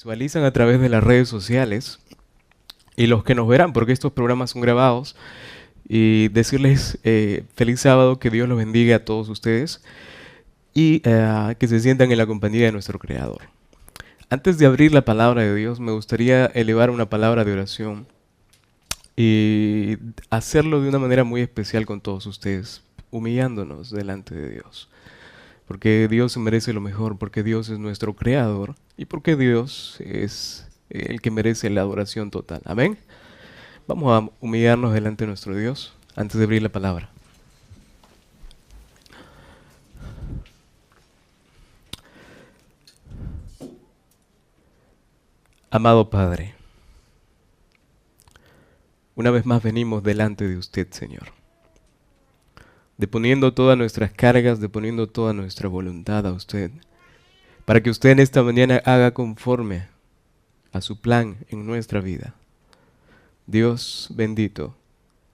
visualizan a través de las redes sociales y los que nos verán, porque estos programas son grabados, y decirles feliz sábado, que Dios los bendiga a todos ustedes y que se sientan en la compañía de nuestro Creador. Antes de abrir la palabra de Dios, me gustaría elevar una palabra de oración y hacerlo de una manera muy especial con todos ustedes, humillándonos delante de Dios. Porque Dios se merece lo mejor, porque Dios es nuestro Creador y porque Dios es el que merece la adoración total. Amén. Vamos a humillarnos delante de nuestro Dios antes de abrir la palabra. Amado Padre, una vez más venimos delante de usted, Señor, deponiendo todas nuestras cargas, deponiendo toda nuestra voluntad a usted, para que usted en esta mañana haga conforme a su plan en nuestra vida. Dios bendito,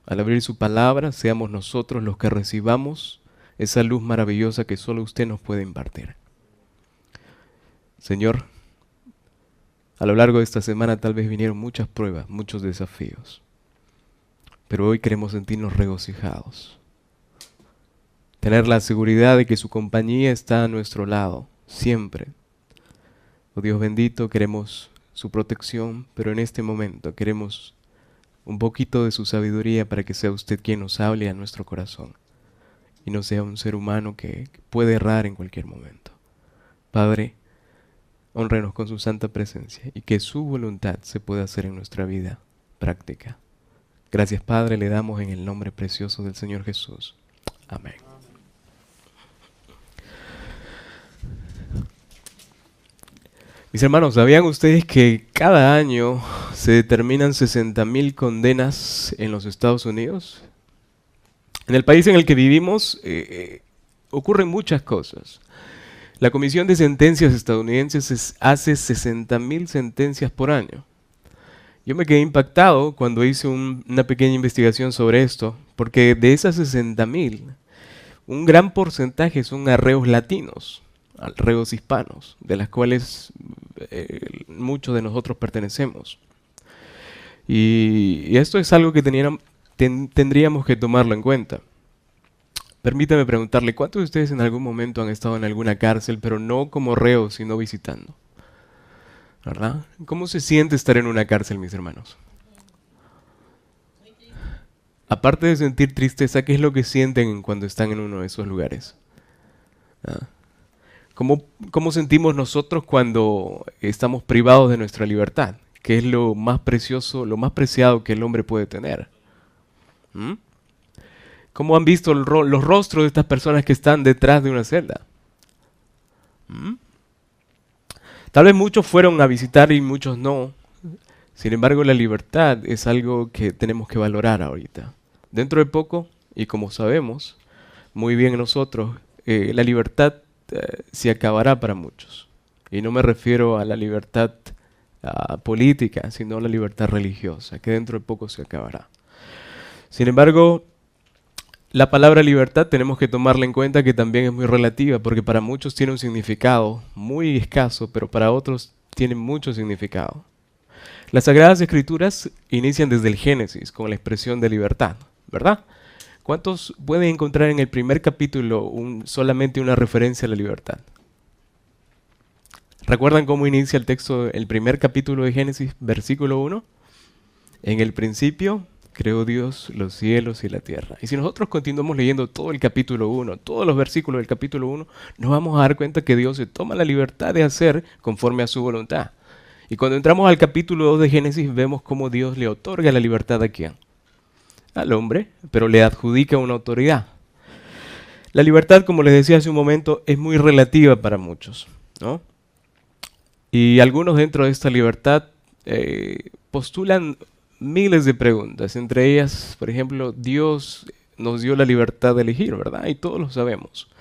al abrir su palabra, seamos nosotros los que recibamos esa luz maravillosa que solo usted nos puede impartir. Señor, a lo largo de esta semana tal vez vinieron muchas pruebas, muchos desafíos, pero hoy queremos sentirnos regocijados. Tener la seguridad de que su compañía está a nuestro lado, siempre. Oh Dios bendito, queremos su protección, pero en este momento queremos un poquito de su sabiduría para que sea usted quien nos hable a nuestro corazón y no sea un ser humano que puede errar en cualquier momento. Padre, hónrenos con su santa presencia y que su voluntad se pueda hacer en nuestra vida práctica. Gracias, Padre, le damos en el nombre precioso del Señor Jesús. Amén. Mis hermanos, ¿sabían ustedes que cada año se determinan 60,000 condenas en los Estados Unidos? En el país en el que vivimos ocurren muchas cosas. La Comisión de Sentencias estadounidenses hace 60,000 sentencias por año. Yo me quedé impactado cuando hice una pequeña investigación sobre esto, porque de esas 60,000, un gran porcentaje son arreos latinos, arreos hispanos, de las cuales muchos de nosotros pertenecemos. Y esto es algo que tendríamos que tomarlo en cuenta. Permítame preguntarle, ¿cuántos de ustedes en algún momento han estado en alguna cárcel, pero no como reos, sino visitando? ¿Verdad? ¿Cómo se siente estar en una cárcel, mis hermanos? Aparte de sentir tristeza, ¿qué es lo que sienten cuando están en uno de esos lugares? ¿Ah? ¿Cómo sentimos nosotros cuando estamos privados de nuestra libertad? ¿Qué es lo más precioso, lo más preciado que el hombre puede tener? ¿Mm? ¿Cómo han visto los rostros de estas personas que están detrás de una celda? ¿Mm? Tal vez muchos fueron a visitar y muchos no. Sin embargo, la libertad es algo que tenemos que valorar ahorita. Dentro de poco, y como sabemos muy bien nosotros, la libertad se acabará para muchos. Y no me refiero a la libertad política, sino a la libertad religiosa, que dentro de poco se acabará. Sin embargo, la palabra libertad tenemos que tomarla en cuenta que también es muy relativa, porque para muchos tiene un significado muy escaso, pero para otros tiene mucho significado. Las Sagradas Escrituras inician desde el Génesis con la expresión de libertad, ¿verdad? ¿Cuántos pueden encontrar en el primer capítulo solamente una referencia a la libertad? ¿Recuerdan cómo inicia el texto, el primer capítulo de Génesis, versículo 1? En el principio creó Dios los cielos y la tierra. Y si nosotros continuamos leyendo todo el capítulo 1, todos los versículos del capítulo 1, nos vamos a dar cuenta que Dios se toma la libertad de hacer conforme a su voluntad. Y cuando entramos al capítulo 2 de Génesis, vemos cómo Dios le otorga la libertad a quién. Al hombre, pero le adjudica una autoridad. La libertad, como les decía hace un momento, es muy relativa para muchos, ¿no? Y algunos dentro de esta libertad postulan miles de preguntas. Entre ellas, por ejemplo, Dios nos dio la libertad de elegir, ¿verdad? Y todos lo sabemos.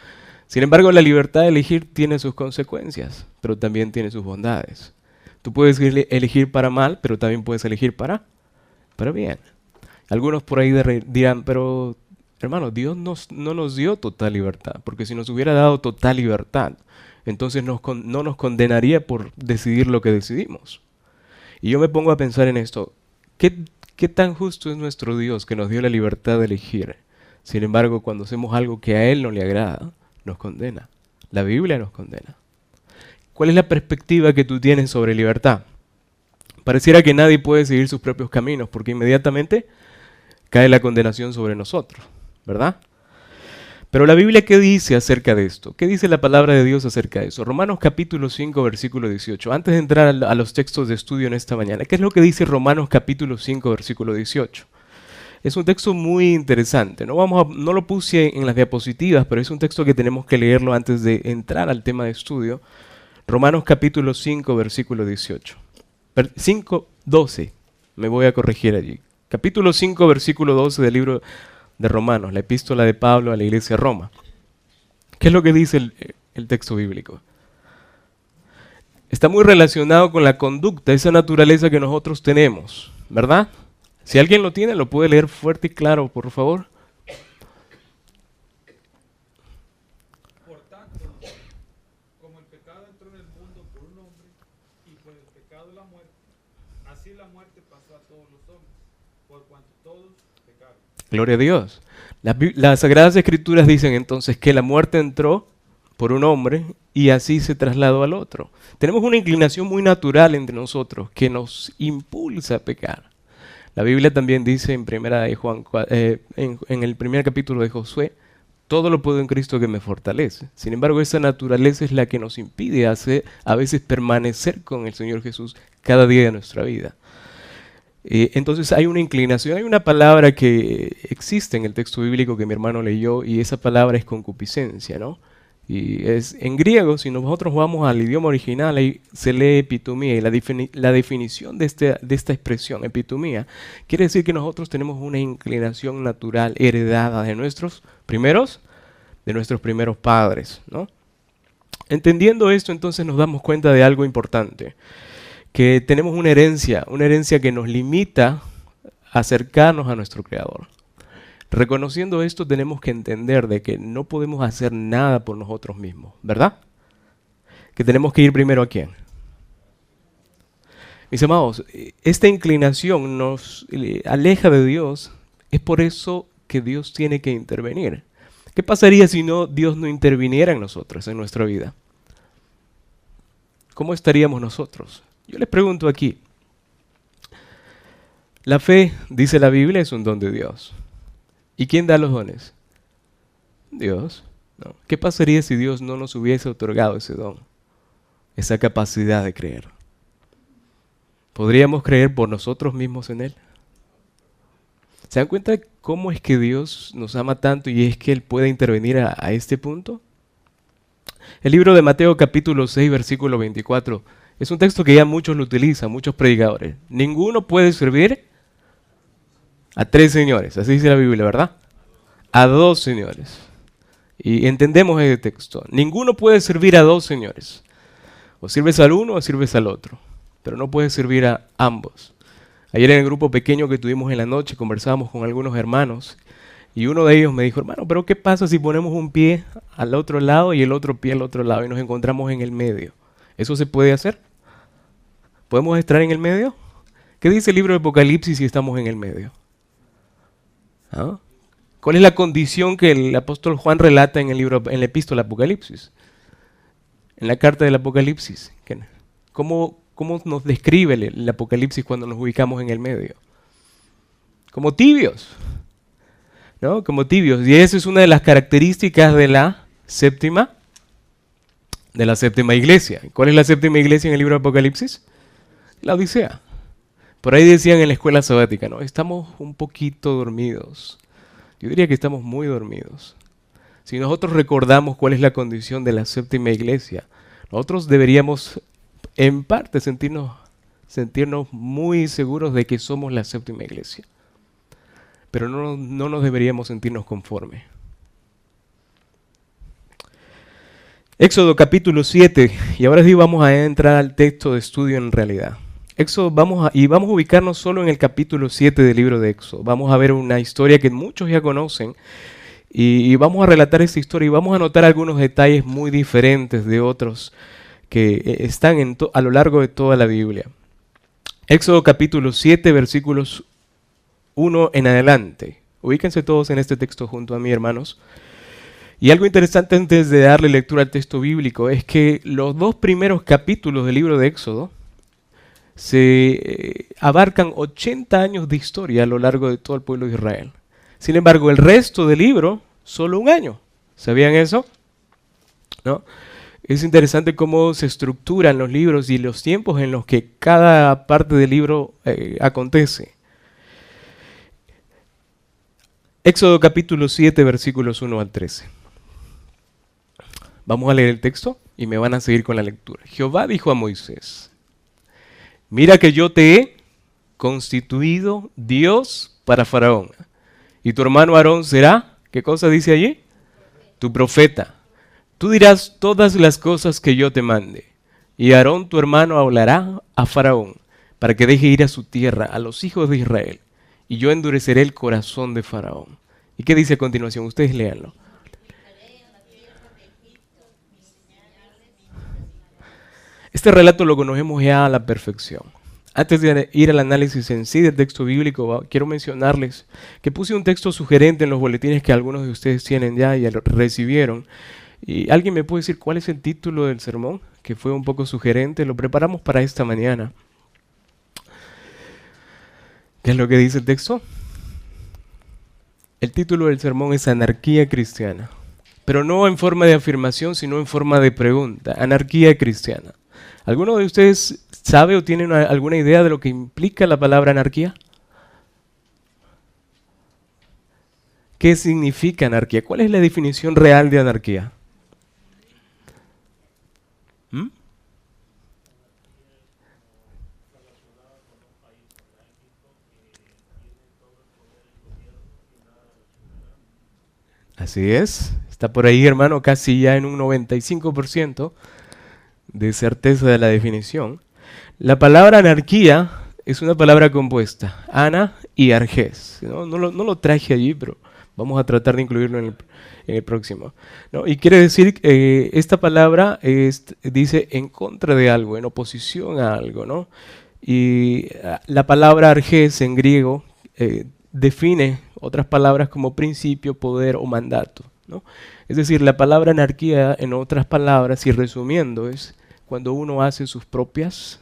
Sin embargo, la libertad de elegir tiene sus consecuencias, pero también tiene sus bondades. Tú puedes elegir para mal, pero también puedes elegir para bien. Algunos por ahí dirán, pero hermano, Dios no nos dio total libertad, porque si nos hubiera dado total libertad, entonces no nos condenaría por decidir lo que decidimos. Y yo me pongo a pensar en esto. ¿Qué tan justo es nuestro Dios que nos dio la libertad de elegir? Sin embargo, cuando hacemos algo que a Él no le agrada, nos condena. La Biblia nos condena. ¿Cuál es la perspectiva que tú tienes sobre libertad? Pareciera que nadie puede seguir sus propios caminos porque inmediatamente cae la condenación sobre nosotros, ¿verdad? Pero la Biblia, ¿qué dice acerca de esto? ¿Qué dice la palabra de Dios acerca de eso? Romanos capítulo 5, versículo 18. Antes de entrar a los textos de estudio en esta mañana, ¿qué es lo que dice Romanos capítulo 5, versículo 18? Es un texto muy interesante. No lo puse en las diapositivas, pero es un texto que tenemos que leerlo antes de entrar al tema de estudio. Romanos capítulo 5, versículo 18. 5, 12. Me voy a corregir allí. Capítulo 5, versículo 12 del libro de Romanos, la epístola de Pablo a la iglesia de Roma. ¿Qué es lo que dice el texto bíblico? Está muy relacionado con la conducta, esa naturaleza que nosotros tenemos, ¿verdad? Si alguien lo tiene, lo puede leer fuerte y claro, por favor. Por tanto, como el pecado entró en el mundo por un hombre y por el pecado la muerte, así la muerte pasó a todos los hombres, por cuanto todos pecaron. Gloria a Dios. Las Sagradas Escrituras dicen entonces que la muerte entró por un hombre y así se trasladó al otro. Tenemos una inclinación muy natural entre nosotros que nos impulsa a pecar. La Biblia también dice en primera de Juan, en el primer capítulo de Josué, todo lo puedo en Cristo que me fortalece. Sin embargo, esa naturaleza es la que nos impide a veces permanecer con el Señor Jesús cada día de nuestra vida. Entonces hay una inclinación, hay una palabra que existe en el texto bíblico que mi hermano leyó y esa palabra es concupiscencia, ¿no? Y es en griego, si nosotros vamos al idioma original, ahí se lee epitumía y la definición de esta expresión, epitumía, quiere decir que nosotros tenemos una inclinación natural heredada de nuestros primeros padres, ¿no? Entendiendo esto, entonces nos damos cuenta de algo importante, que tenemos una herencia que nos limita a acercarnos a nuestro Creador. Reconociendo esto, tenemos que entender de que no podemos hacer nada por nosotros mismos, ¿verdad? Que tenemos que ir primero ¿a quién? Mis amados, esta inclinación nos aleja de Dios, es por eso que Dios tiene que intervenir. ¿Qué pasaría si Dios no interviniera en nosotros, en nuestra vida? ¿Cómo estaríamos nosotros? Yo les pregunto aquí, la fe, dice la Biblia, es un don de Dios. ¿Y quién da los dones? Dios. ¿No? ¿Qué pasaría si Dios no nos hubiese otorgado ese don? Esa capacidad de creer. ¿Podríamos creer por nosotros mismos en Él? ¿Se dan cuenta de cómo es que Dios nos ama tanto y es que Él puede intervenir a este punto? El libro de Mateo capítulo 6, versículo 24, es un texto que ya muchos lo utilizan, muchos predicadores. Ninguno puede servir a 3 señores, así dice la Biblia, ¿verdad? A 2 señores. Y entendemos ese texto. Ninguno puede servir a 2 señores. O sirves al uno o sirves al otro. Pero no puedes servir a ambos. Ayer en el grupo pequeño que tuvimos en la noche conversábamos con algunos hermanos y uno de ellos me dijo, hermano, pero ¿qué pasa si ponemos un pie al otro lado y el otro pie al otro lado y nos encontramos en el medio? ¿Eso se puede hacer? ¿Podemos estar en el medio? ¿Qué dice el libro de Apocalipsis si estamos en el medio? ¿Ah? ¿Cuál es la condición que el apóstol Juan relata en la epístola Apocalipsis? En la carta del Apocalipsis. ¿Cómo nos describe el Apocalipsis cuando nos ubicamos en el medio? Como tibios, ¿no? Como tibios. Y esa es una de las características de la séptima iglesia. ¿Cuál es la séptima iglesia en el libro de Apocalipsis? La Odisea. Por ahí decían en la escuela sabática, ¿no? Estamos un poquito dormidos. Yo diría que estamos muy dormidos. Si nosotros recordamos cuál es la condición de la séptima iglesia, nosotros deberíamos, en parte, sentirnos muy seguros de que somos la séptima iglesia. Pero no nos deberíamos sentirnos conformes. Éxodo capítulo 7, y ahora sí vamos a entrar al texto de estudio en realidad. Éxodo, vamos a ubicarnos solo en el capítulo 7 del libro de Éxodo. Vamos a ver una historia que muchos ya conocen Y vamos a relatar esta historia y vamos a notar algunos detalles muy diferentes de otros que están a lo largo de toda la Biblia. Éxodo capítulo 7, versículos 1 en adelante. Ubíquense todos en este texto junto a mí, hermanos. Y algo interesante antes de darle lectura al texto bíblico es que los dos primeros capítulos del libro de Éxodo se abarcan 80 años de historia a lo largo de todo el pueblo de Israel. Sin embargo, el resto del libro, solo un año. ¿Sabían eso? ¿No? Es interesante cómo se estructuran los libros y los tiempos en los que cada parte del libro acontece. Éxodo capítulo 7, versículos 1 al 13. Vamos a leer el texto y me van a seguir con la lectura. Jehová dijo a Moisés: mira que yo te he constituido Dios para Faraón, y tu hermano Aarón será, ¿qué cosa dice allí? Tu profeta. Tú dirás todas las cosas que yo te mande, y Aarón tu hermano hablará a Faraón, para que deje ir a su tierra a los hijos de Israel, y yo endureceré el corazón de Faraón. ¿Y qué dice a continuación? Ustedes léanlo. Este relato lo conocemos ya a la perfección. Antes de ir al análisis en sí del texto bíblico, quiero mencionarles que puse un texto sugerente en los boletines que algunos de ustedes tienen ya y recibieron. ¿Y alguien me puede decir cuál es el título del sermón? Que fue un poco sugerente, lo preparamos para esta mañana. ¿Qué es lo que dice el texto? El título del sermón es Anarquía Cristiana, pero no en forma de afirmación, sino en forma de pregunta. Anarquía cristiana. ¿Alguno de ustedes sabe o tiene alguna idea de lo que implica la palabra anarquía? ¿Qué significa anarquía? ¿Cuál es la definición real de anarquía? ¿Mm? Así es, está por ahí, hermano, casi ya en un 95% de certeza de la definición. La palabra anarquía es una palabra compuesta, ana y arges. No lo traje allí, pero vamos a tratar de incluirlo en el próximo, ¿no? Y quiere decir que esta palabra dice en contra de algo, en oposición a algo, ¿no? Y la palabra arges en griego define otras palabras como principio, poder o mandato, ¿no? Es decir, la palabra anarquía, en otras palabras, y resumiendo, es cuando uno hace sus propias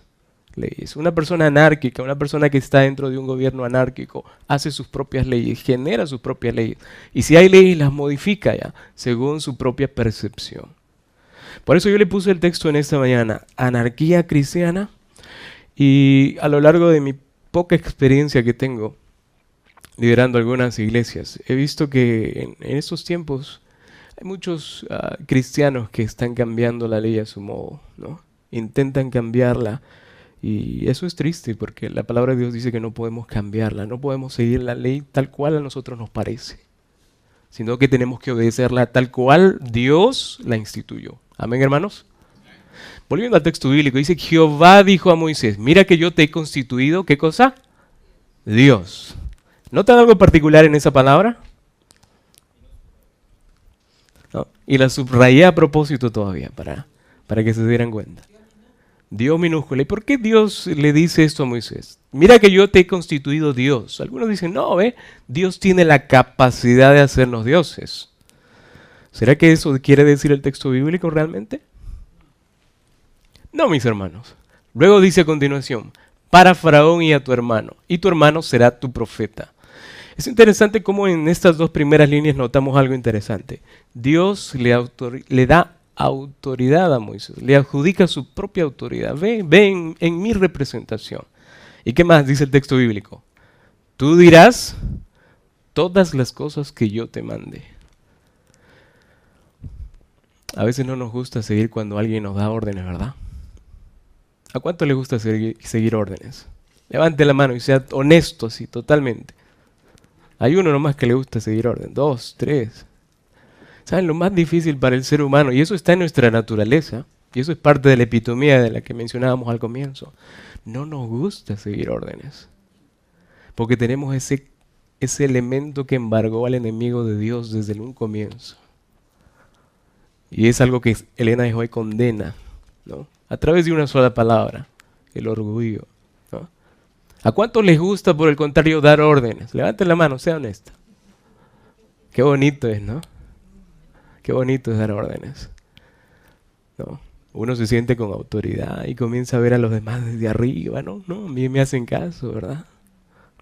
leyes. Una persona anárquica, una persona que está dentro de un gobierno anárquico, hace sus propias leyes, genera sus propias leyes. Y si hay leyes, las modifica ya, según su propia percepción. Por eso yo le puse el texto en esta mañana, Anarquía Cristiana, y a lo largo de mi poca experiencia que tengo liderando algunas iglesias, he visto que en estos tiempos hay muchos cristianos que están cambiando la ley a su modo, ¿no? Intentan cambiarla y eso es triste porque la palabra de Dios dice que no podemos cambiarla, no podemos seguir la ley tal cual a nosotros nos parece, sino que tenemos que obedecerla tal cual Dios la instituyó. Amén, hermanos. Volviendo al texto bíblico, dice: Jehová dijo a Moisés, mira que yo te he constituido, ¿qué cosa? Dios. ¿Notan algo particular en esa palabra? ¿No? Y la subrayé a propósito todavía, para que se dieran cuenta. Dios minúscula. ¿Y por qué Dios le dice esto a Moisés? Mira que yo te he constituido Dios. Algunos dicen, no, Dios tiene la capacidad de hacernos dioses. ¿Será que eso quiere decir el texto bíblico realmente? No, mis hermanos. Luego dice a continuación, para Faraón y a tu hermano será tu profeta. Es interesante cómo en estas dos primeras líneas notamos algo interesante. Dios le da autoridad a Moisés, le adjudica su propia autoridad. Ve en mi representación. ¿Y qué más dice el texto bíblico? Tú dirás todas las cosas que yo te mande. A veces no nos gusta seguir cuando alguien nos da órdenes, ¿verdad? ¿A cuánto le gusta seguir órdenes? Levante la mano y sea honesto así, totalmente. Hay uno nomás que le gusta seguir orden, 2, 3. ¿Saben? Lo más difícil para el ser humano, y eso está en nuestra naturaleza, y eso es parte de la epitomía de la que mencionábamos al comienzo, no nos gusta seguir órdenes, porque tenemos ese ese elemento que embargó al enemigo de Dios desde un comienzo. Y es algo que Elena de White condena, ¿no? A través de una sola palabra, el orgullo, ¿no? ¿A cuántos les gusta, por el contrario, dar órdenes? Levanten la mano, sea honesta. Qué bonito es, ¿no? Qué bonito es dar órdenes, ¿no? Uno se siente con autoridad y comienza a ver a los demás desde arriba, ¿no? No, a mí me hacen caso, ¿verdad?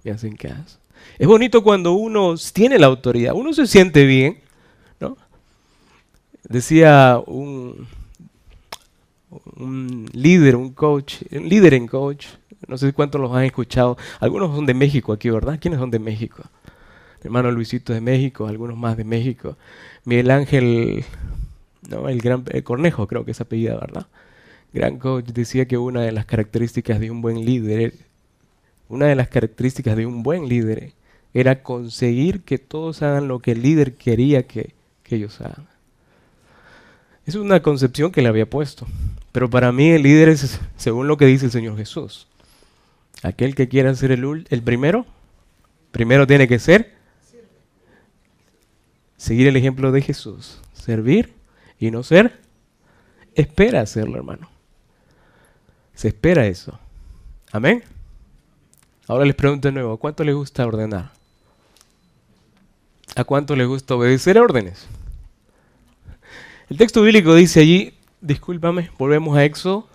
Me hacen caso. Es bonito cuando uno tiene la autoridad, uno se siente bien, ¿no? Decía un líder, un coach, un líder en coach, no sé cuántos los han escuchado, algunos son de México aquí, ¿verdad? ¿Quiénes son de México? Mi hermano Luisito de México, algunos más de México. Miguel Ángel, no, el Cornejo creo que es apellida, ¿verdad? Gran coach, decía que una de las características de un buen líder, era conseguir que todos hagan lo que el líder quería que ellos hagan. Es una concepción que le había puesto. Pero para mí el líder es, según lo que dice el Señor Jesús, aquel que quiera ser el primero tiene que seguir el ejemplo de Jesús, servir y no ser, espera hacerlo, hermano. Se espera eso. Amén. Ahora les pregunto de nuevo, ¿a cuánto les gusta ordenar? ¿A cuánto les gusta obedecer órdenes? El texto bíblico dice allí, discúlpame, volvemos a Éxodo.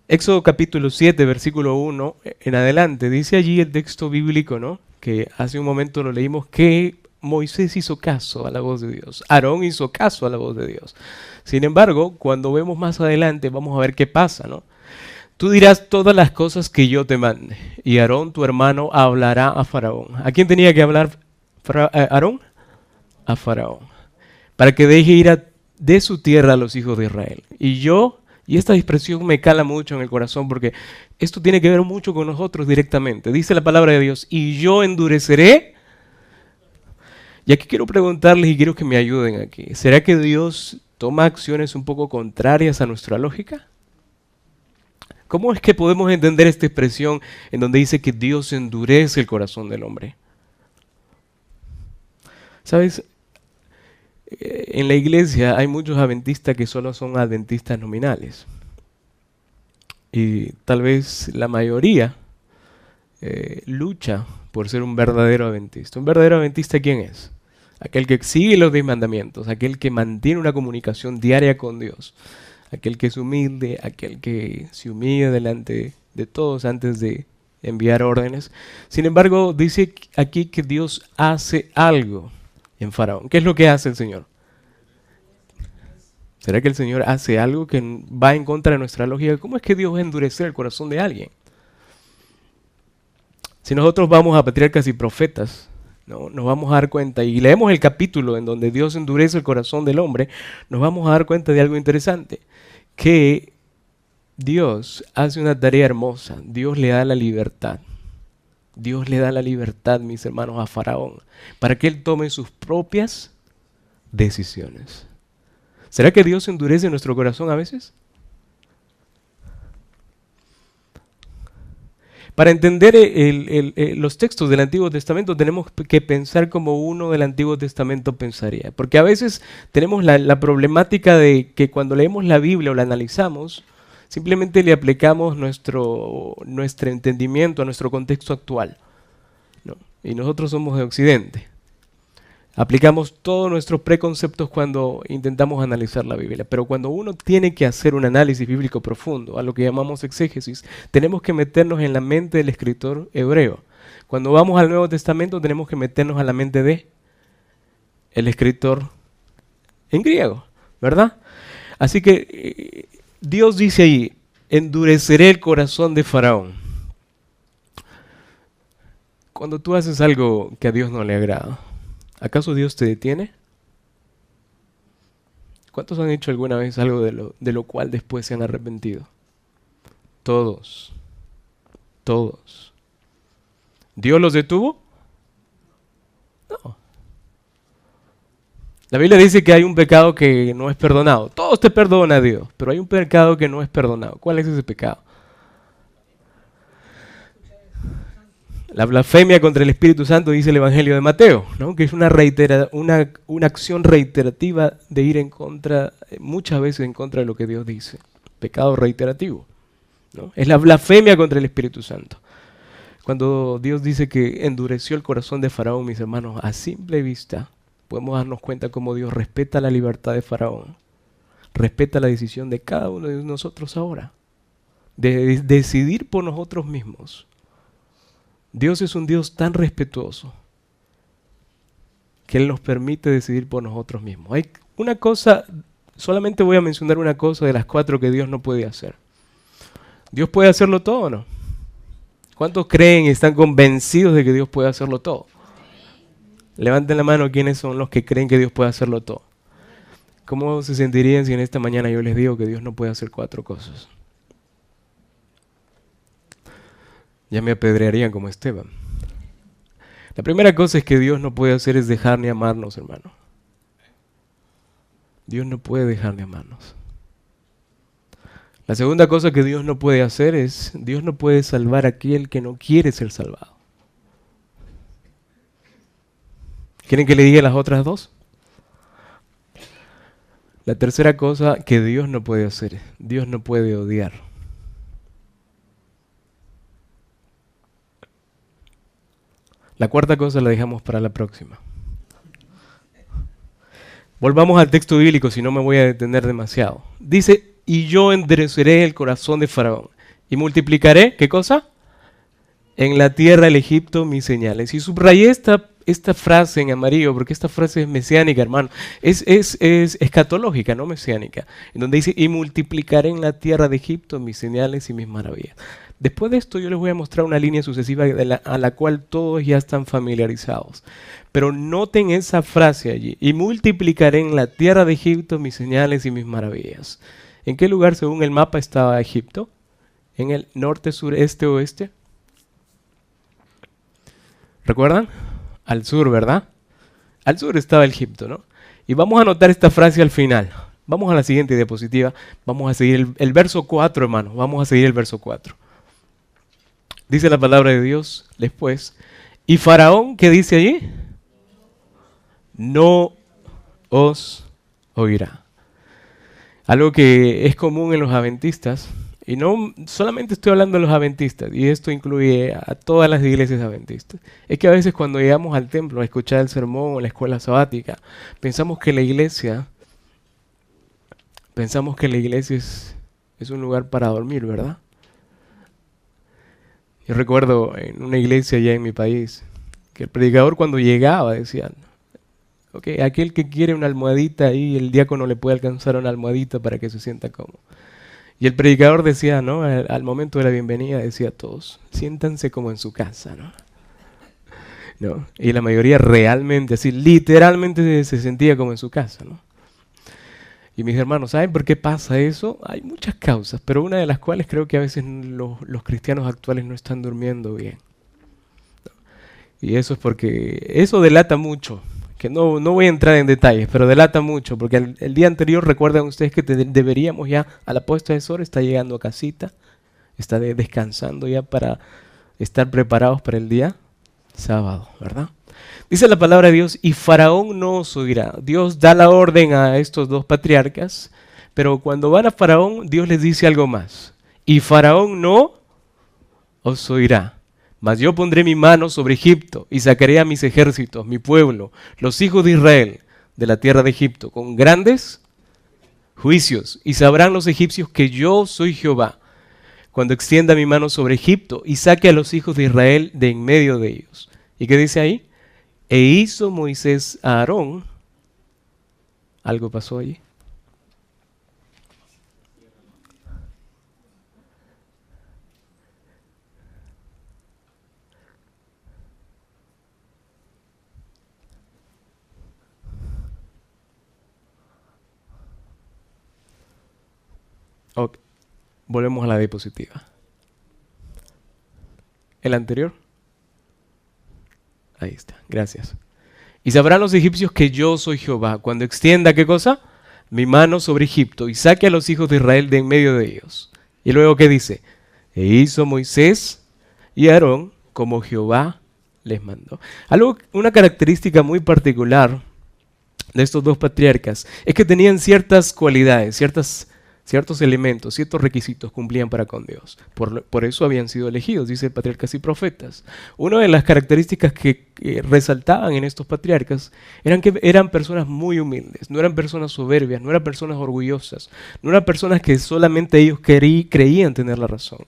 Éxodo capítulo 7, versículo 1 en adelante, dice allí el texto bíblico, ¿no? Que hace un momento lo leímos, que Moisés hizo caso a la voz de Dios, Aarón hizo caso a la voz de Dios. Sin embargo, cuando vemos más adelante, vamos a ver qué pasa, ¿no? Tú dirás todas las cosas que yo te mande, y Aarón, tu hermano, hablará a Faraón. ¿A quién tenía que hablar Aarón? A Faraón, para que deje ir de su tierra a los hijos de Israel. Y esta expresión me cala mucho en el corazón, porque esto tiene que ver mucho con nosotros directamente. Dice la palabra de Dios, y yo endureceré. Y aquí quiero preguntarles y quiero que me ayuden aquí. ¿Será que Dios toma acciones un poco contrarias a nuestra lógica? ¿Cómo es que podemos entender esta expresión en donde dice que Dios endurece el corazón del hombre? ¿Sabes? En la iglesia hay muchos adventistas que solo son adventistas nominales. Y tal vez la mayoría lucha por ser un verdadero adventista. ¿Un verdadero adventista quién es? Aquel que sigue los 10 mandamientos, aquel que mantiene una comunicación diaria con Dios, aquel que es humilde, aquel que se humilla delante de todos antes de enviar órdenes. Sin embargo, dice aquí que Dios hace algo en Faraón. ¿Qué es lo que hace el Señor? ¿Será que el Señor hace algo que va en contra de nuestra lógica? ¿Cómo es que Dios va a endurecer el corazón de alguien? Si nosotros vamos a Patriarcas y Profetas, ¿no? Nos vamos a dar cuenta, y leemos el capítulo en donde Dios endurece el corazón del hombre, nos vamos a dar cuenta de algo interesante, que Dios hace una tarea hermosa. Dios le da la libertad. Dios le da la libertad, mis hermanos, a Faraón, para que él tome sus propias decisiones. ¿Será que Dios endurece nuestro corazón a veces? Para entender los textos del Antiguo Testamento tenemos que pensar como uno del Antiguo Testamento pensaría. Porque a veces tenemos la problemática de que cuando leemos la Biblia o la analizamos, simplemente le aplicamos nuestro entendimiento a nuestro contexto actual, ¿no? Y nosotros somos de Occidente. Aplicamos todos nuestros preconceptos cuando intentamos analizar la Biblia. Pero cuando uno tiene que hacer un análisis bíblico profundo, a lo que llamamos exégesis, tenemos que meternos en la mente del escritor hebreo. Cuando vamos al Nuevo Testamento tenemos que meternos a la mente de el escritor en griego, ¿verdad? Así que Dios dice ahí, endureceré el corazón de Faraón. Cuando tú haces algo que a Dios no le agrada, ¿acaso Dios te detiene? ¿Cuántos han hecho alguna vez algo de lo cual después se han arrepentido? Todos. Todos. ¿Dios los detuvo? No. La Biblia dice que hay un pecado que no es perdonado. Todos te perdona Dios, pero hay un pecado que no es perdonado. ¿Cuál es ese pecado? La blasfemia contra el Espíritu Santo dice el Evangelio de Mateo, ¿no? Que es una acción reiterativa de ir en contra, muchas veces en contra de lo que Dios dice. Pecado reiterativo, ¿no? Es la blasfemia contra el Espíritu Santo. Cuando Dios dice que endureció el corazón de Faraón, mis hermanos, a simple vista podemos darnos cuenta cómo Dios respeta la libertad de Faraón, respeta la decisión de cada uno de nosotros ahora, de decidir por nosotros mismos. Dios es un Dios tan respetuoso que Él nos permite decidir por nosotros mismos. Hay una cosa, solamente voy a mencionar una cosa de las 4 que Dios no puede hacer. ¿Dios puede hacerlo todo o no? ¿Cuántos creen y están convencidos de que Dios puede hacerlo todo? Levanten la mano quienes son los que creen que Dios puede hacerlo todo. ¿Cómo se sentirían si en esta mañana yo les digo que Dios no puede hacer 4 cosas? Ya me apedrearían como Esteban. La primera cosa es que Dios no puede hacer es dejar ni amarnos, hermano. Dios no puede dejar ni amarnos. La segunda cosa que Dios no puede hacer es, Dios no puede salvar a aquel que no quiere ser salvado. ¿Quieren que le diga las otras 2? La tercera cosa que Dios no puede hacer, Dios no puede odiar. La cuarta cosa la dejamos para la próxima. Volvamos al texto bíblico, si no me voy a detener demasiado. Dice, y yo endureceré el corazón de Faraón y multiplicaré, ¿qué cosa? En la tierra del Egipto mis señales. Y subrayé esta frase en amarillo, porque esta frase es mesiánica, hermano. Es escatológica, no mesiánica. En donde dice, y multiplicaré en la tierra de Egipto mis señales y mis maravillas. Después de esto yo les voy a mostrar una línea sucesiva a la cual todos ya están familiarizados. Pero noten esa frase allí. Y multiplicaré en la tierra de Egipto mis señales y mis maravillas. ¿En qué lugar según el mapa estaba Egipto? ¿En el norte, sur, este, oeste? ¿Recuerdan? Al sur, ¿verdad? Al sur estaba Egipto, ¿no? Y vamos a anotar esta frase al final. Vamos a la siguiente diapositiva. Vamos a seguir el verso 4, hermanos. Vamos a seguir el verso 4. Dice la palabra de Dios después. Y Faraón, ¿qué dice allí? No os oirá. Algo que es común en los adventistas. Y no solamente estoy hablando de los adventistas, y esto incluye a todas las iglesias adventistas. Es que a veces cuando llegamos al templo a escuchar el sermón o la escuela sabática, pensamos que la iglesia es un lugar para dormir, ¿verdad? Yo recuerdo en una iglesia allá en mi país, que el predicador cuando llegaba decía, ok, aquel que quiere una almohadita ahí, el diácono le puede alcanzar una almohadita para que se sienta cómodo. Y el predicador decía, ¿no? Al momento de la bienvenida decía a todos, siéntanse como en su casa, ¿no? ¿No? Y la mayoría realmente, así, literalmente se sentía como en su casa, ¿no? Y mis hermanos, ¿saben por qué pasa eso? Hay muchas causas, pero una de las cuales creo que a veces los cristianos actuales no están durmiendo bien. Y eso es porque eso delata mucho, que no voy a entrar en detalles, pero delata mucho, porque el día anterior recuerdan ustedes que deberíamos ya, a la puesta de sol, está llegando a casita, está descansando ya para estar preparados para el día sábado, ¿verdad? Dice la palabra de Dios, y Faraón no os oirá. Dios da la orden a estos 2 patriarcas, pero cuando van a Faraón, Dios les dice algo más. Y Faraón no os oirá. Mas yo pondré mi mano sobre Egipto y sacaré a mis ejércitos, mi pueblo, los hijos de Israel, de la tierra de Egipto, con grandes juicios. Y sabrán los egipcios que yo soy Jehová, cuando extienda mi mano sobre Egipto y saque a los hijos de Israel de en medio de ellos. ¿Y qué dice ahí? E hizo Moisés a Aarón. ¿Algo pasó allí? Ok, volvemos a la diapositiva. ¿El anterior? Ahí está, gracias. Y sabrán los egipcios que yo soy Jehová, cuando extienda, ¿qué cosa? Mi mano sobre Egipto y saque a los hijos de Israel de en medio de ellos. Y luego, ¿qué dice? E hizo Moisés y Aarón como Jehová les mandó. Una característica muy particular de estos dos patriarcas es que tenían ciertas cualidades, ciertos elementos, ciertos requisitos cumplían para con Dios. Por eso habían sido elegidos, dice patriarcas y profetas. Una de las características que resaltaban en estos patriarcas eran que eran personas muy humildes, no eran personas soberbias, no eran personas orgullosas, no eran personas que solamente ellos creían tener la razón.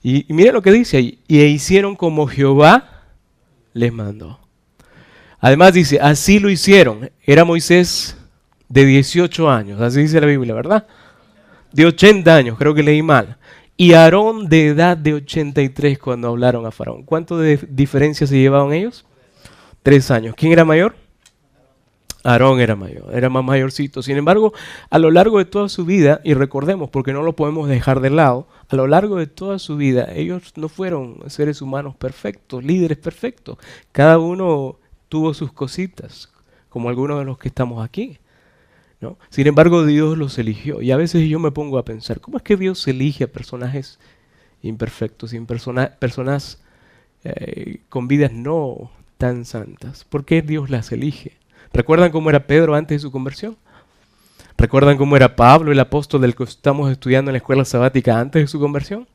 Y miren lo que dice ahí, y hicieron como Jehová les mandó. Además dice, así lo hicieron. Era Moisés de 18 años, así dice la Biblia, ¿verdad? De 80 años, creo que leí mal. Y Aarón de edad de 83 cuando hablaron a Faraón. ¿Cuánto de diferencia se llevaban ellos? 3 años. ¿Quién era mayor? Aarón era mayor, era más mayorcito. Sin embargo, a lo largo de toda su vida, y recordemos porque no lo podemos dejar de lado, a lo largo de toda su vida, ellos no fueron seres humanos perfectos, líderes perfectos. Cada uno tuvo sus cositas, como algunos de los que estamos aquí, ¿no? Sin embargo, Dios los eligió. Y a veces yo me pongo a pensar, ¿cómo es que Dios elige a personajes imperfectos, personas con vidas no tan santas? ¿Por qué Dios las elige? ¿Recuerdan cómo era Pedro antes de su conversión? ¿Recuerdan cómo era Pablo, el apóstol del que estamos estudiando en la escuela sabática antes de su conversión?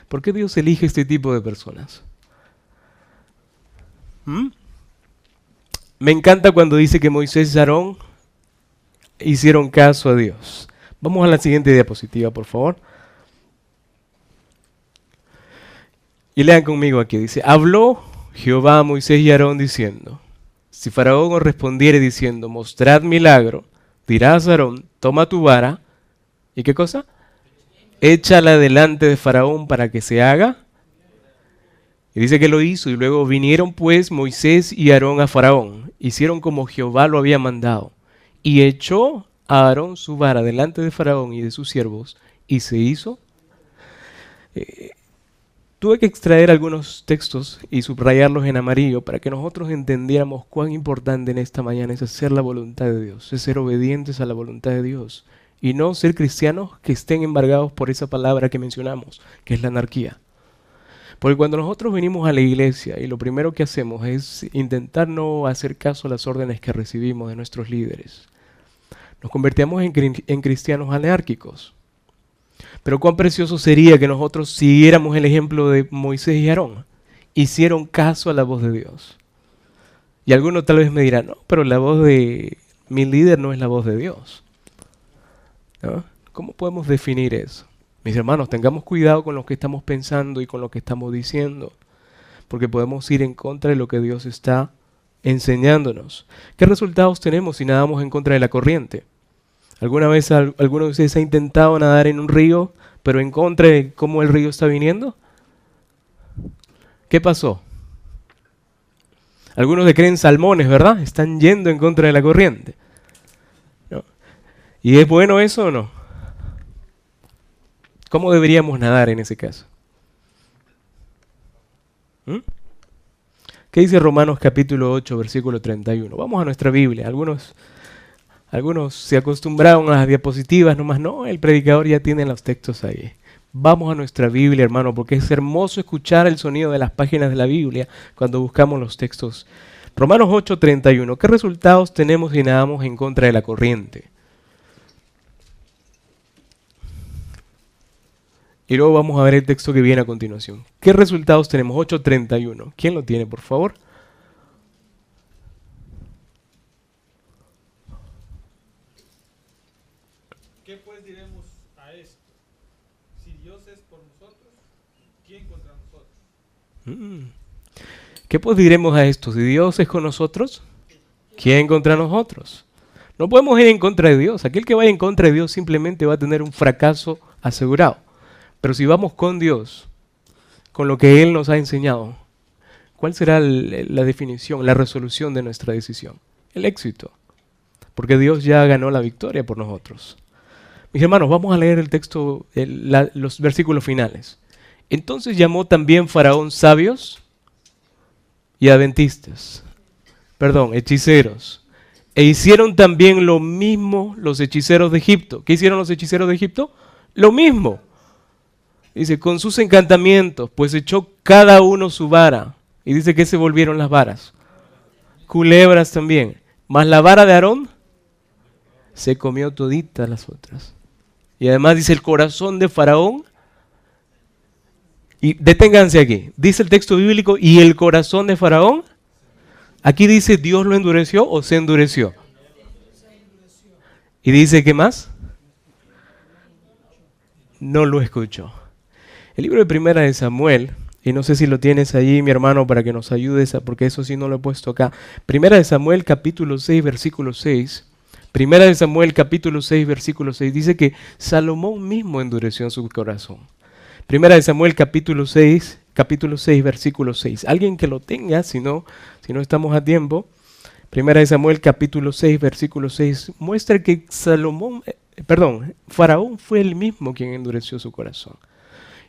¿Por qué Dios elige este tipo de personas? Me encanta cuando dice que Moisés y Aarón hicieron caso a Dios. Vamos a la siguiente diapositiva, por favor. Y lean conmigo aquí. Dice, habló Jehová a Moisés y Aarón diciendo, si Faraón os respondiere diciendo, mostrad milagro, dirás a Aarón, toma tu vara, ¿y qué cosa? Échala delante de Faraón para que se haga. Y dice que lo hizo, y luego vinieron pues Moisés y Aarón a Faraón, hicieron como Jehová lo había mandado, y echó a Aarón su vara delante de Faraón y de sus siervos, y se hizo. Tuve que extraer algunos textos y subrayarlos en amarillo para que nosotros entendiéramos cuán importante en esta mañana es hacer la voluntad de Dios, es ser obedientes a la voluntad de Dios, y no ser cristianos que estén embargados por esa palabra que mencionamos, que es la anarquía. Porque cuando nosotros venimos a la iglesia y lo primero que hacemos es intentar no hacer caso a las órdenes que recibimos de nuestros líderes, nos convertimos en cristianos anárquicos. Pero cuán precioso sería que nosotros siguiéramos el ejemplo de Moisés y Aarón. Hicieron caso a la voz de Dios. Y algunos tal vez me dirán, no, pero la voz de mi líder no es la voz de Dios, ¿no? ¿Cómo podemos definir eso? Mis hermanos, tengamos cuidado con lo que estamos pensando y con lo que estamos diciendo, porque podemos ir en contra de lo que Dios está enseñándonos. ¿Qué resultados tenemos si nadamos en contra de la corriente? ¿Alguna vez alguno de ustedes ha intentado nadar en un río, pero en contra de cómo el río está viniendo? ¿Qué pasó? Algunos le creen salmones, ¿verdad? Están yendo en contra de la corriente, ¿no? ¿Y es bueno eso o no? ¿Cómo deberíamos nadar en ese caso? ¿Qué dice Romanos capítulo 8, versículo 31? Vamos a nuestra Biblia. Algunos se acostumbraron a las diapositivas, nomás no, el predicador ya tiene los textos ahí. Vamos a nuestra Biblia, hermano, porque es hermoso escuchar el sonido de las páginas de la Biblia cuando buscamos los textos. Romanos 8:31. ¿Qué resultados tenemos si nadamos en contra de la corriente? Y luego vamos a ver el texto que viene a continuación. ¿Qué resultados tenemos? 8:31. ¿Quién lo tiene, por favor? ¿Qué pues diremos a esto? Si Dios es por nosotros, ¿quién contra nosotros? ¿Qué pues diremos a esto? Si Dios es con nosotros, ¿quién contra nosotros? No podemos ir en contra de Dios. Aquel que vaya en contra de Dios simplemente va a tener un fracaso asegurado. Pero si vamos con Dios, con lo que Él nos ha enseñado, ¿cuál será la definición, la resolución de nuestra decisión? El éxito. Porque Dios ya ganó la victoria por nosotros. Mis hermanos, vamos a leer el texto, los versículos finales. Entonces llamó también Faraón sabios y hechiceros. E hicieron también lo mismo los hechiceros de Egipto. ¿Qué hicieron los hechiceros de Egipto? Lo mismo. Dice, con sus encantamientos, pues echó cada uno su vara. Y dice que se volvieron las varas. Culebras también. Mas la vara de Aarón se comió toditas las otras. Y además dice el corazón de Faraón. Y deténganse aquí. Dice el texto bíblico, y el corazón de Faraón. Aquí dice, ¿Dios lo endureció o se endureció? Y dice, ¿qué más? No lo escuchó. El libro de Primera de Samuel, y no sé si lo tienes allí, mi hermano, para que nos ayudes, porque eso sí no lo he puesto acá. Primera de Samuel, capítulo 6, versículo 6. Primera de Samuel, capítulo 6, versículo 6, dice que Salomón mismo endureció en su corazón. Primera de Samuel, capítulo 6, versículo 6. Alguien que lo tenga, si no estamos a tiempo. Primera de Samuel, capítulo 6, versículo 6, muestra que Faraón fue el mismo quien endureció su corazón.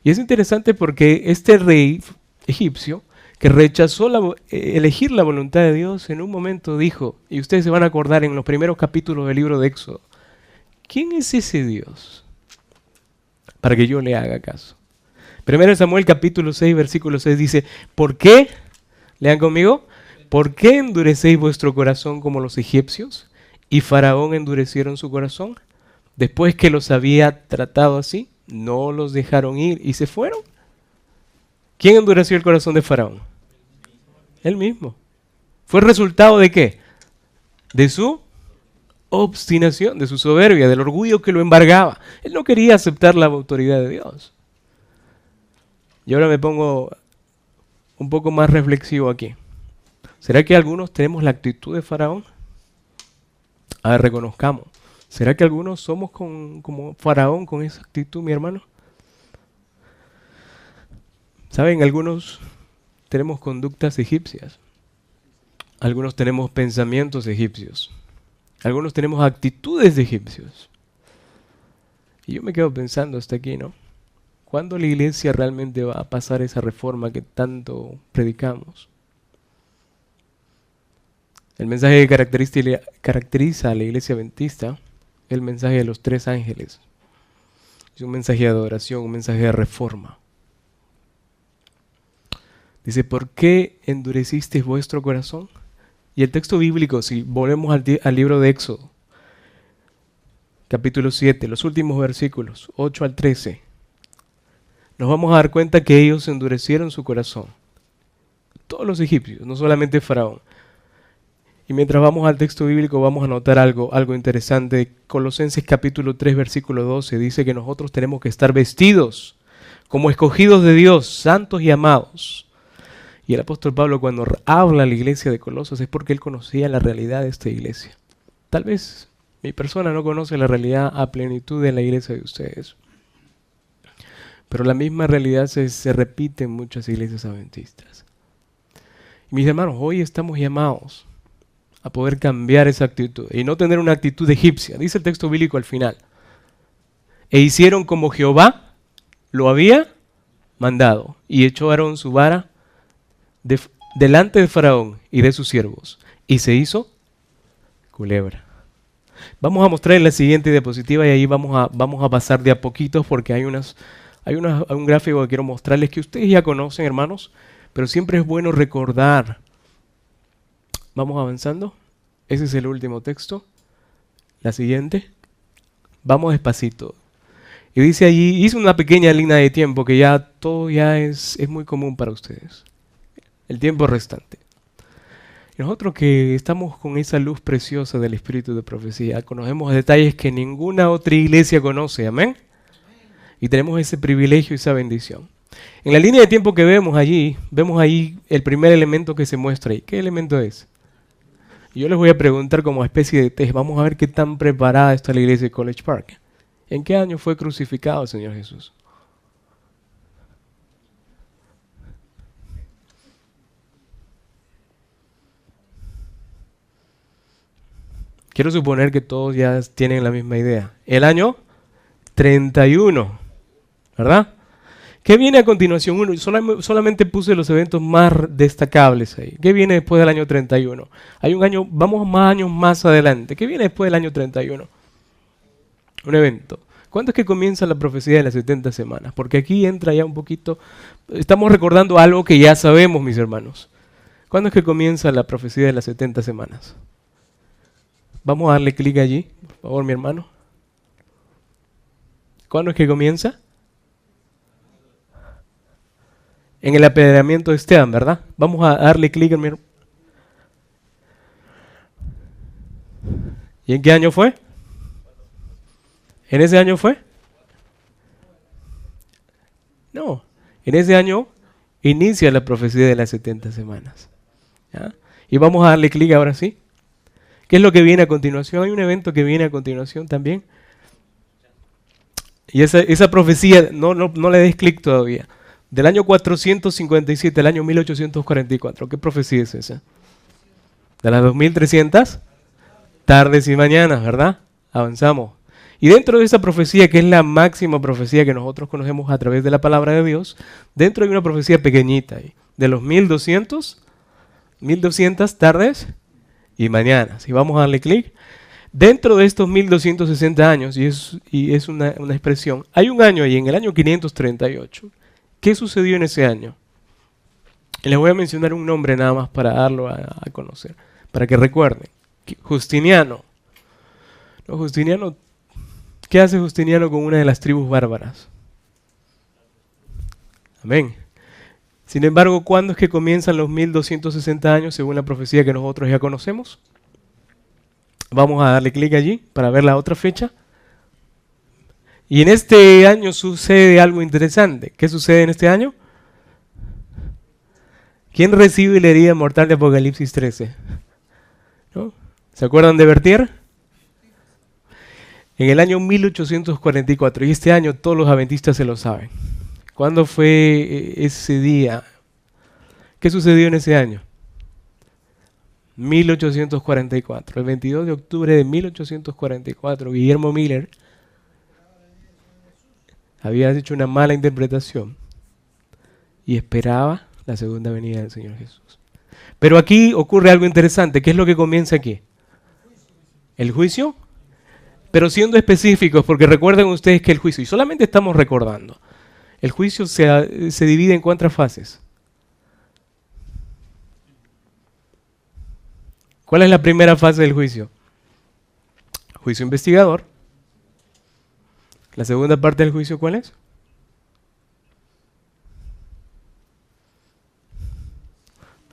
Y es interesante porque este rey egipcio, que rechazó elegir la voluntad de Dios, en un momento dijo, y ustedes se van a acordar en los primeros capítulos del libro de Éxodo, ¿quién es ese Dios para que yo le haga caso? Primero Samuel capítulo 6, versículo 6 dice, ¿por qué? Lean conmigo. ¿Por qué endurecéis vuestro corazón como los egipcios? Y Faraón endurecieron su corazón. Después que los había tratado así, no los dejaron ir y se fueron. ¿Quién endureció el corazón de Faraón? Él mismo. ¿Fue resultado de qué? De su obstinación, de su soberbia, del orgullo que lo embargaba. Él no quería aceptar la autoridad de Dios. Y ahora me pongo un poco más reflexivo aquí. ¿Será que algunos tenemos la actitud de Faraón? A ver, reconozcamos. ¿Será que algunos somos como Faraón con esa actitud, mi hermano? ¿Saben? Algunos tenemos conductas egipcias. Algunos tenemos pensamientos egipcios. Algunos tenemos actitudes de egipcios. Y yo me quedo pensando hasta aquí, ¿no? ¿Cuándo la iglesia realmente va a pasar esa reforma que tanto predicamos? El mensaje que caracteriza a la iglesia adventista es el mensaje de los tres ángeles. Es un mensaje de adoración, un mensaje de reforma. Dice, ¿por qué endurecisteis vuestro corazón? Y el texto bíblico, si volvemos al libro de Éxodo, capítulo 7, los últimos versículos, 8 al 13, nos vamos a dar cuenta que ellos endurecieron su corazón. Todos los egipcios, no solamente Faraón. Y mientras vamos al texto bíblico vamos a notar algo interesante. Colosenses capítulo 3, versículo 12 dice que nosotros tenemos que estar vestidos como escogidos de Dios, santos y amados. Y el apóstol Pablo cuando habla a la iglesia de Colosas es porque él conocía la realidad de esta iglesia. Tal vez mi persona no conoce la realidad a plenitud de la iglesia de ustedes. Pero la misma realidad se repite en muchas iglesias adventistas. Y mis hermanos, hoy estamos llamados a poder cambiar esa actitud y no tener una actitud egipcia. Dice el texto bíblico al final. E hicieron como Jehová lo había mandado y echó a Aarón su vara delante de Faraón y de sus siervos y se hizo culebra. Vamos a mostrar en la siguiente diapositiva y ahí vamos a pasar de a poquitos porque hay un gráfico que quiero mostrarles que ustedes ya conocen, hermanos, pero siempre es bueno recordar. Vamos avanzando. Ese es el último texto. La siguiente. Vamos despacito. Y dice allí, hice una pequeña línea de tiempo que ya todo ya es muy común para ustedes. El tiempo restante. Y nosotros que estamos con esa luz preciosa del espíritu de profecía, conocemos detalles que ninguna otra iglesia conoce. Amén. Y tenemos ese privilegio y esa bendición. En la línea de tiempo que vemos ahí el primer elemento que se muestra ahí. ¿Qué elemento es? Yo les voy a preguntar como especie de test. Vamos a ver qué tan preparada está la iglesia de College Park. ¿En qué año fue crucificado el Señor Jesús? Quiero suponer que todos ya tienen la misma idea. El año 31, ¿verdad? ¿Qué viene a continuación? Solamente puse los eventos más destacables ahí. ¿Qué viene después del año 31? Hay un año, vamos más años más adelante. ¿Qué viene después del año 31? Un evento. ¿Cuándo es que comienza la profecía de las 70 semanas? Porque aquí entra ya un poquito, estamos recordando algo que ya sabemos, mis hermanos. ¿Cuándo es que comienza la profecía de las 70 semanas? Vamos a darle clic allí, por favor, mi hermano. ¿Cuándo es que comienza? En el apedreamiento de Esteban, ¿verdad? Vamos a darle clic en mi hermano. ¿Y en qué año fue? ¿En ese año fue? No, en ese año inicia la profecía de las 70 semanas. ¿Ya? Y vamos a darle clic ahora sí. ¿Qué es lo que viene a continuación? Hay un evento que viene a continuación también. Y esa profecía, no le des clic todavía. Del año 457 al año 1844. ¿Qué profecía es esa? De las 2300 tardes y mañanas, ¿verdad? Avanzamos. Y dentro de esa profecía, que es la máxima profecía que nosotros conocemos a través de la palabra de Dios, dentro hay una profecía pequeñita ahí, de los 1200 tardes y mañanas. Y vamos a darle clic. Dentro de estos 1260 años, y es una expresión, hay un año ahí, en el año 538. ¿Qué sucedió en ese año? Y les voy a mencionar un nombre nada más para darlo a conocer, para que recuerden. Justiniano. No, Justiniano, ¿qué hace Justiniano con una de las tribus bárbaras? Amén. Sin embargo, ¿cuándo es que comienzan los 1260 años según la profecía que nosotros ya conocemos? Vamos a darle clic allí para ver la otra fecha. Y en este año sucede algo interesante. ¿Qué sucede en este año? ¿Quién recibe la herida mortal de Apocalipsis 13? ¿No? ¿Se acuerdan de Bertier? En el año 1844. Y este año todos los adventistas se lo saben. ¿Cuándo fue ese día? ¿Qué sucedió en ese año? 1844. El 22 de octubre de 1844, Guillermo Miller había hecho una mala interpretación y esperaba la segunda venida del Señor Jesús. Pero aquí ocurre algo interesante. ¿Qué es lo que comienza aquí? ¿El juicio? Pero siendo específicos, porque recuerden ustedes que el juicio, y solamente estamos recordando, el juicio se divide en cuántas fases. ¿Cuál es la primera fase del juicio? Juicio investigador. ¿La segunda parte del juicio cuál es?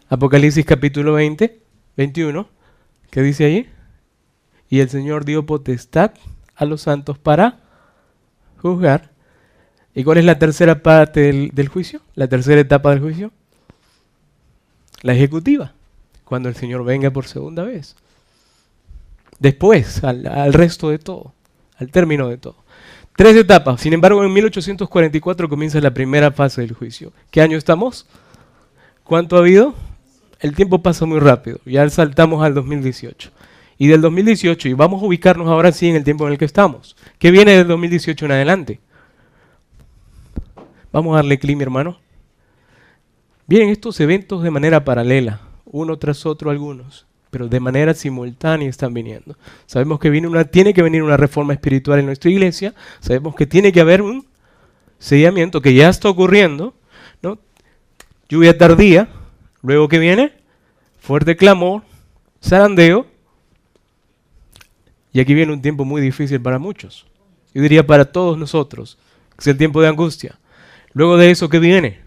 Apocalipsis capítulo 20, 21. ¿Qué dice allí? Y el Señor dio potestad a los santos para juzgar. ¿Y cuál es la tercera parte del juicio? La tercera etapa del juicio. La ejecutiva. Cuando el Señor venga por segunda vez. Después, al resto de todo. Al término de todo. 3 etapas. Sin embargo, en 1844 comienza la primera fase del juicio. ¿Qué año estamos? ¿Cuánto ha habido? El tiempo pasa muy rápido. Ya saltamos al 2018. Y del 2018, y vamos a ubicarnos ahora sí en el tiempo en el que estamos. ¿Qué viene del 2018 en adelante? Vamos a darle clic, mi hermano. Vienen estos eventos de manera paralela, uno tras otro algunos, pero de manera simultánea están viniendo. Sabemos que tiene que venir una reforma espiritual en nuestra iglesia, sabemos que tiene que haber un sellamiento que ya está ocurriendo, ¿no? Lluvia tardía, luego que viene, fuerte clamor, zarandeo, y aquí viene un tiempo muy difícil para muchos. Yo diría para todos nosotros, que es el tiempo de angustia. Luego de eso, ¿qué viene?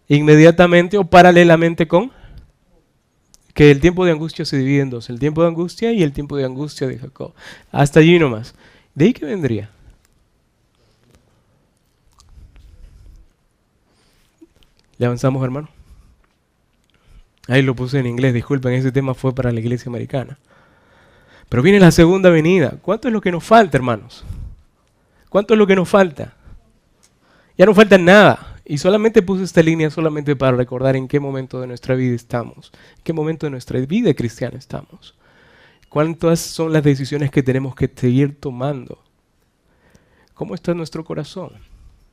Inmediatamente o paralelamente con que el tiempo de angustia se divide en dos, el tiempo de angustia y el tiempo de angustia de Jacob. Hasta allí nomás. ¿De ahí qué vendría? ¿Le avanzamos, hermano? Ahí lo puse en inglés, disculpen, ese tema fue para la iglesia americana. Pero viene la segunda venida. ¿Cuánto es lo que nos falta, hermanos? ¿Cuánto es lo que nos falta? Ya no falta nada. Y solamente puse esta línea solamente para recordar en qué momento de nuestra vida estamos, en qué momento de nuestra vida cristiana estamos. ¿Cuántas son las decisiones que tenemos que seguir tomando? ¿Cómo está nuestro corazón?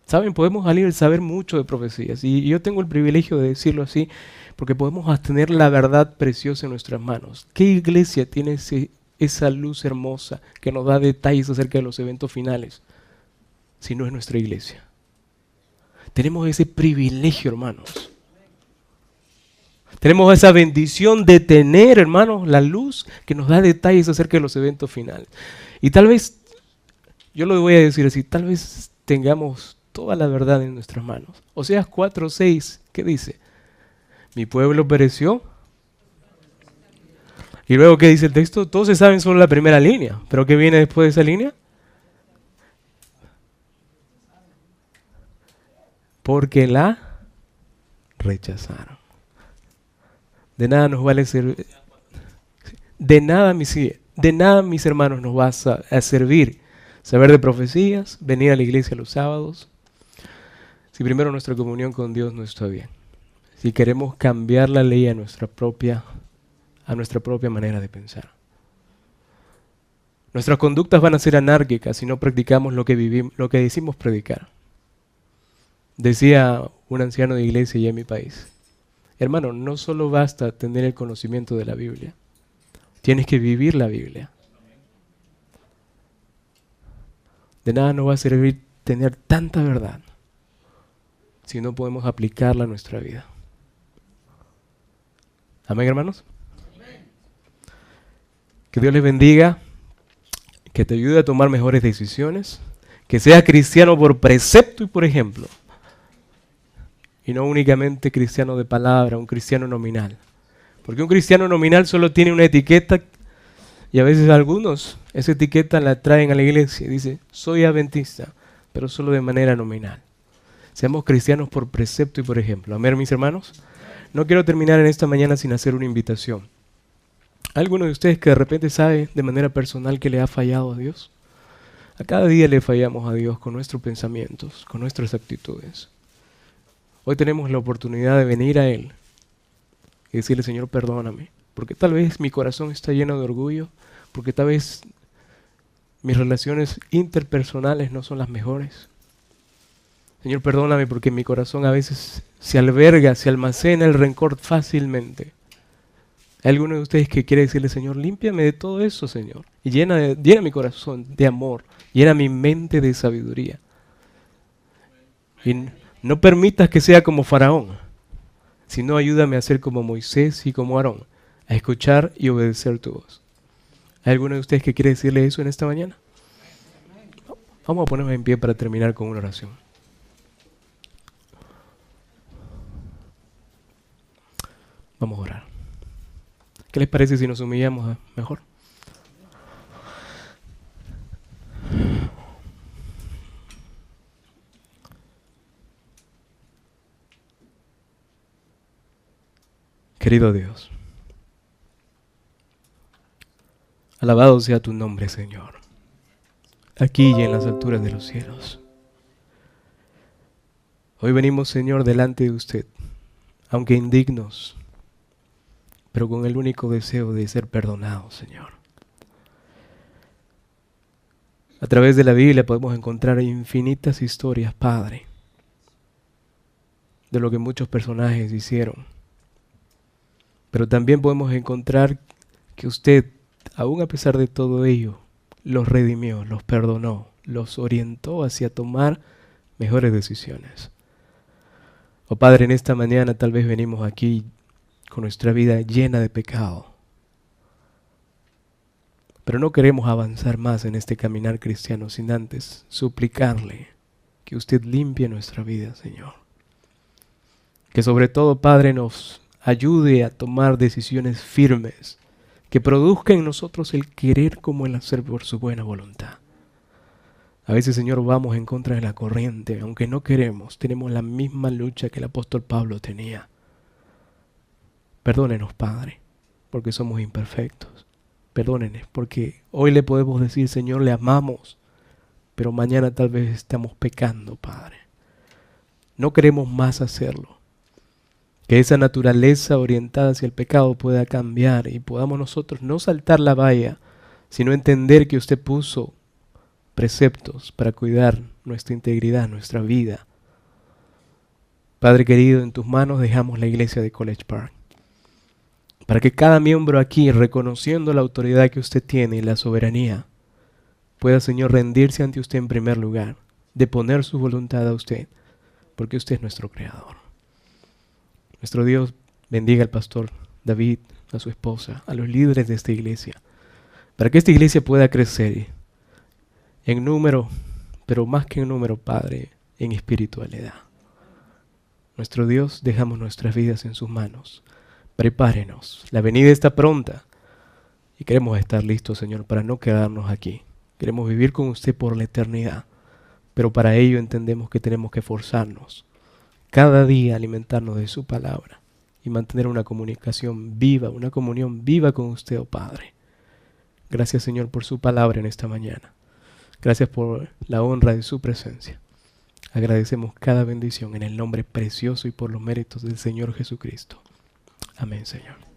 Saben, podemos saber mucho de profecías y yo tengo el privilegio de decirlo así porque podemos tener la verdad preciosa en nuestras manos. ¿Qué iglesia tiene esa luz hermosa que nos da detalles acerca de los eventos finales si no es nuestra iglesia? Tenemos ese privilegio, hermanos. Tenemos esa bendición de tener, hermanos, la luz que nos da detalles acerca de los eventos finales. Y tal vez, yo lo voy a decir así, tal vez tengamos toda la verdad en nuestras manos. Oseas 4:6, ¿qué dice? Mi pueblo pereció. Y luego, ¿qué dice el texto? Todos se saben solo la primera línea. ¿Pero qué viene después de esa línea? Porque la rechazaron. De nada nos vale servir. De nada, mis hermanos, nos va a servir saber de profecías, venir a la iglesia los sábados, si primero nuestra comunión con Dios no está bien. Si queremos cambiar la ley a nuestra propia manera de pensar. Nuestras conductas van a ser anárquicas si no practicamos lo que decimos predicar. Decía un anciano de iglesia ya en mi país: hermano, no solo basta tener el conocimiento de la Biblia, tienes que vivir la Biblia. De nada nos va a servir tener tanta verdad si no podemos aplicarla a nuestra vida. Amén, hermanos. Que Dios les bendiga, que te ayude a tomar mejores decisiones, que seas cristiano por precepto y por ejemplo, y no únicamente cristiano de palabra, un cristiano nominal. Porque un cristiano nominal solo tiene una etiqueta y a veces algunos esa etiqueta la traen a la iglesia y dice, soy adventista, pero solo de manera nominal. Seamos cristianos por precepto y por ejemplo. Amén, mis hermanos. No quiero terminar en esta mañana sin hacer una invitación. ¿Alguno de ustedes que de repente sabe de manera personal que le ha fallado a Dios? A cada día le fallamos a Dios con nuestros pensamientos, con nuestras actitudes. Hoy tenemos la oportunidad de venir a Él y decirle, Señor, perdóname, porque tal vez mi corazón está lleno de orgullo, porque tal vez mis relaciones interpersonales no son las mejores. Señor, perdóname porque en mi corazón a veces se almacena el rencor fácilmente. ¿Hay alguno de ustedes que quiere decirle, Señor, límpiame de todo eso, Señor? Y llena mi corazón de amor, llena mi mente de sabiduría. Y no permitas que sea como Faraón, sino ayúdame a ser como Moisés y como Aarón, a escuchar y obedecer tu voz. ¿Hay alguno de ustedes que quiere decirle eso en esta mañana? Vamos a ponernos en pie para terminar con una oración. Vamos a orar. ¿Qué les parece si nos humillamos mejor? Querido Dios, alabado sea tu nombre, Señor, aquí y en las alturas de los cielos. Hoy venimos, Señor, delante de usted, aunque indignos, pero con el único deseo de ser perdonados, Señor. A través de la Biblia podemos encontrar infinitas historias, Padre, de lo que muchos personajes hicieron. Pero también podemos encontrar que usted, aún a pesar de todo ello, los redimió, los perdonó, los orientó hacia tomar mejores decisiones. Oh Padre, en esta mañana tal vez venimos aquí con nuestra vida llena de pecado. Pero no queremos avanzar más en este caminar cristiano sin antes suplicarle que usted limpie nuestra vida, Señor. Que sobre todo, Padre, nos ayude a tomar decisiones firmes que produzcan en nosotros el querer como el hacer por su buena voluntad. A veces, Señor, vamos en contra de la corriente, aunque no queremos, tenemos la misma lucha que el apóstol Pablo tenía. Perdónenos, Padre, porque somos imperfectos. Perdónenos, porque hoy le podemos decir, Señor, le amamos, pero mañana tal vez estamos pecando, Padre. No queremos más hacerlo. Que esa naturaleza orientada hacia el pecado pueda cambiar y podamos nosotros no saltar la valla, sino entender que usted puso preceptos para cuidar nuestra integridad, nuestra vida. Padre querido, en tus manos dejamos la iglesia de College Park. Para que cada miembro aquí, reconociendo la autoridad que usted tiene y la soberanía, pueda, Señor, rendirse ante usted en primer lugar, de poner su voluntad a usted, porque usted es nuestro Creador. Nuestro Dios bendiga al pastor David, a su esposa, a los líderes de esta iglesia, para que esta iglesia pueda crecer en número, pero más que en número, Padre, en espiritualidad. Nuestro Dios, dejamos nuestras vidas en sus manos. Prepárenos, la venida está pronta y queremos estar listos, Señor, para no quedarnos aquí. Queremos vivir con usted por la eternidad, pero para ello entendemos que tenemos que esforzarnos cada día, alimentarnos de su palabra y mantener una comunicación viva, una comunión viva con usted, oh Padre. Gracias, Señor, por su palabra en esta mañana. Gracias por la honra de su presencia. Agradecemos cada bendición en el nombre precioso y por los méritos del Señor Jesucristo. Amén, Señor.